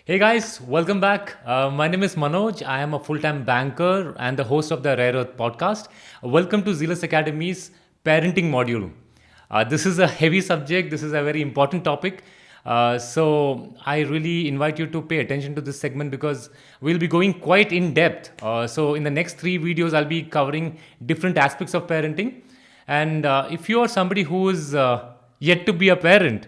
Hey guys, welcome back. My name is Manoj. I am a full time banker and the host of the RareErth podcast. Welcome to Zealous Academy's parenting module. This is a heavy subject, this is a very important topic. So, I really invite you to pay attention to this segment because we'll be going quite in depth. So, in the next three videos, I'll be covering different aspects of parenting. And if you are somebody who is yet to be a parent,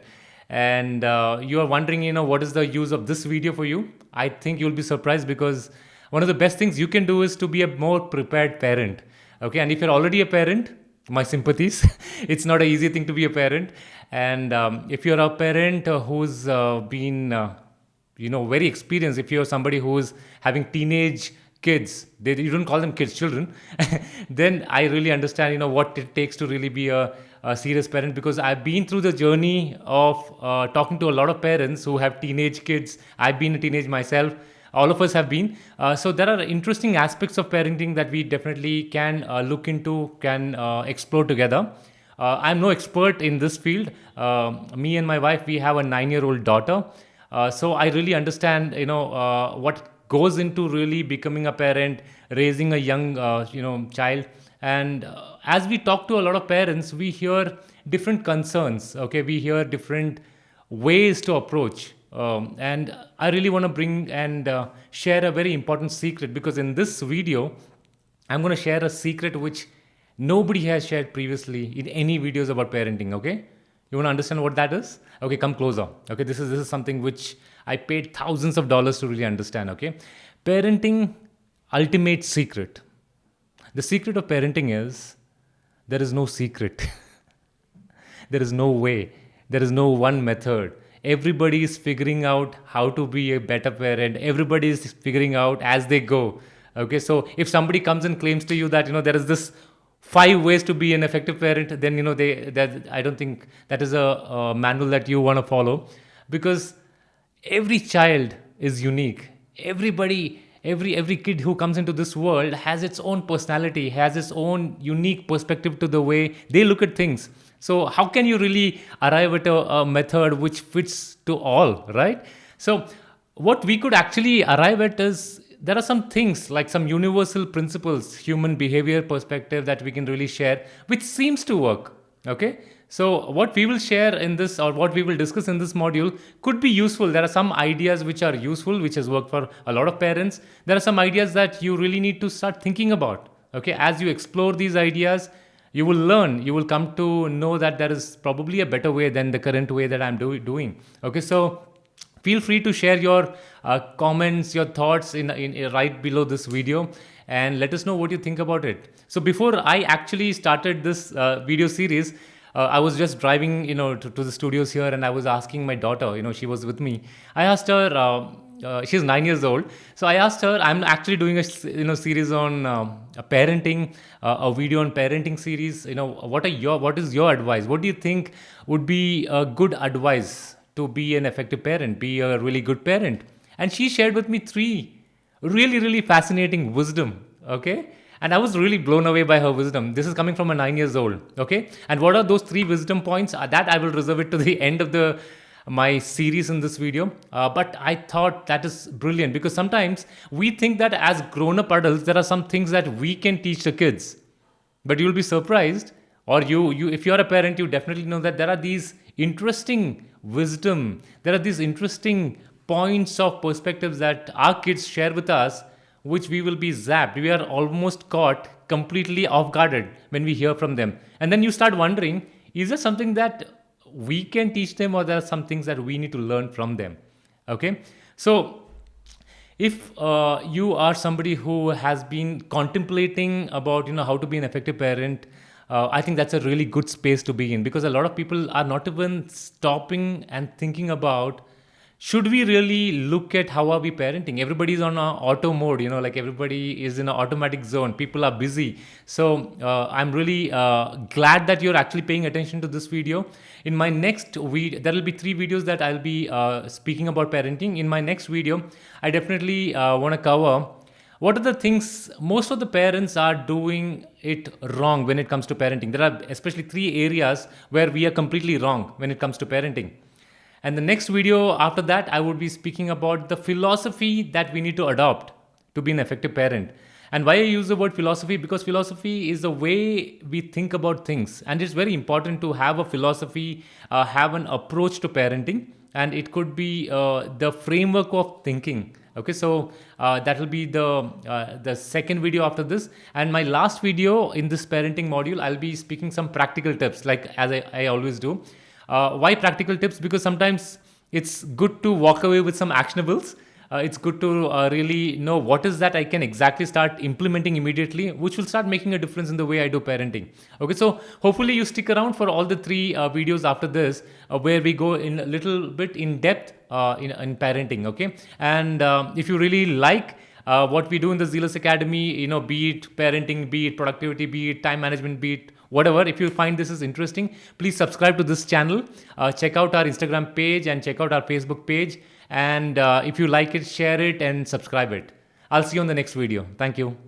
and you are wondering, what is the use of this video for you, I think you'll be surprised because one of the best things you can do is to be a more prepared parent. Okay, and if you're already a parent, my sympathies. It's not an easy thing to be a parent, and if you're a parent who's been very experienced, if you're somebody who's having teenage kids, you don't call them kids, children, then I really understand what it takes to really be a serious parent, because I've been through the journey of talking to a lot of parents who have teenage kids. I've been a teenage myself, all of us have been. So there are interesting aspects of parenting that we definitely can look into, can explore together. I'm no expert in this field. Me and my wife, we have a 9-year-old daughter. So I really understand, what goes into really becoming a parent, raising a young, child. And as we talk to a lot of parents, we hear different concerns. Okay, we hear different ways to approach. And I really want to bring and share a very important secret, because in this video, I'm going to share a secret which nobody has shared previously in any videos about parenting. Okay, you want to understand what that is? Okay, come closer. Okay, this is something which I paid thousands of dollars to really understand. Okay, parenting ultimate secret. The secret of parenting is there is no secret. There is no way. There is no one method. Everybody is figuring out how to be a better parent. Everybody is figuring out as they go. Okay, so if somebody comes and claims to you that there is this 5 ways to be an effective parent, then that I don't think that is a manual that you want to follow, because every child is unique. Every kid who comes into this world has its own personality, has its own unique perspective to the way they look at things. So how can you really arrive at a method which fits to all, right? So what we could actually arrive at is, there are some things like some universal principles, human behavior perspective, that we can really share, which seems to work. Okay, so what we will share in this, or what we will discuss in this module, could be useful. There are some ideas which are useful, which has worked for a lot of parents. There are some ideas that you really need to start thinking about. Okay, as you explore these ideas, you will learn, you will come to know that there is probably a better way than the current way that I'm doing. Okay, so feel free to share your comments, your thoughts in right below this video, and let us know what you think about it. So before I actually started this video series, I was just driving, to the studios here, and I was asking my daughter, she was with me. I asked her, she's 9 years old. So I asked her, I'm actually doing a series on parenting, a video on parenting series. What is your advice? What do you think would be a good advice to be an effective parent, be a really good parent? And she shared with me three really, really fascinating wisdom. Okay. And I was really blown away by her wisdom. This is coming from a 9 years old. Okay. And what are those three wisdom points? That I will reserve it to the end of my series in this video. But I thought that is brilliant, because sometimes we think that as grown-up adults, there are some things that we can teach the kids. But you'll be surprised, or you if you're a parent, you definitely know that there are these interesting wisdom, there are these interesting points of perspectives that our kids share with us, which we will be zapped. We are almost caught completely off guarded when we hear from them. And then you start wondering, is there something that we can teach them, or there are some things that we need to learn from them? Okay. So if you are somebody who has been contemplating about how to be an effective parent, I think that's a really good space to be in, because a lot of people are not even stopping and thinking about, should we really look at how are we parenting? Everybody's on a auto mode, like everybody is in an automatic zone. People are busy. So I'm really glad that you're actually paying attention to this video. In my next video, there will be 3 videos that I'll be speaking about parenting. In my next video, I definitely want to cover what are the things most of the parents are doing it wrong when it comes to parenting. There are especially 3 areas where we are completely wrong when it comes to parenting. And the next video after that, I would be speaking about the philosophy that we need to adopt to be an effective parent. And why I use the word philosophy? Because philosophy is the way we think about things. And it's very important to have a philosophy, have an approach to parenting. And it could be the framework of thinking. Okay, so that will be the second video after this. And my last video in this parenting module, I'll be speaking some practical tips, like as I always do. Why practical tips? Because sometimes it's good to walk away with some actionables. It's good to really know what is that I can exactly start implementing immediately, which will start making a difference in the way I do parenting. Okay, so hopefully you stick around for all the three videos after this, where we go in a little bit in depth in parenting. Okay, and if you really like what we do in the Zealous Academy, be it parenting, be it productivity, be it time management, be it whatever, if you find this is interesting, please subscribe to this channel, check out our Instagram page and check out our Facebook page. And if you like it, share it and subscribe it. I'll see you on the next video. Thank you.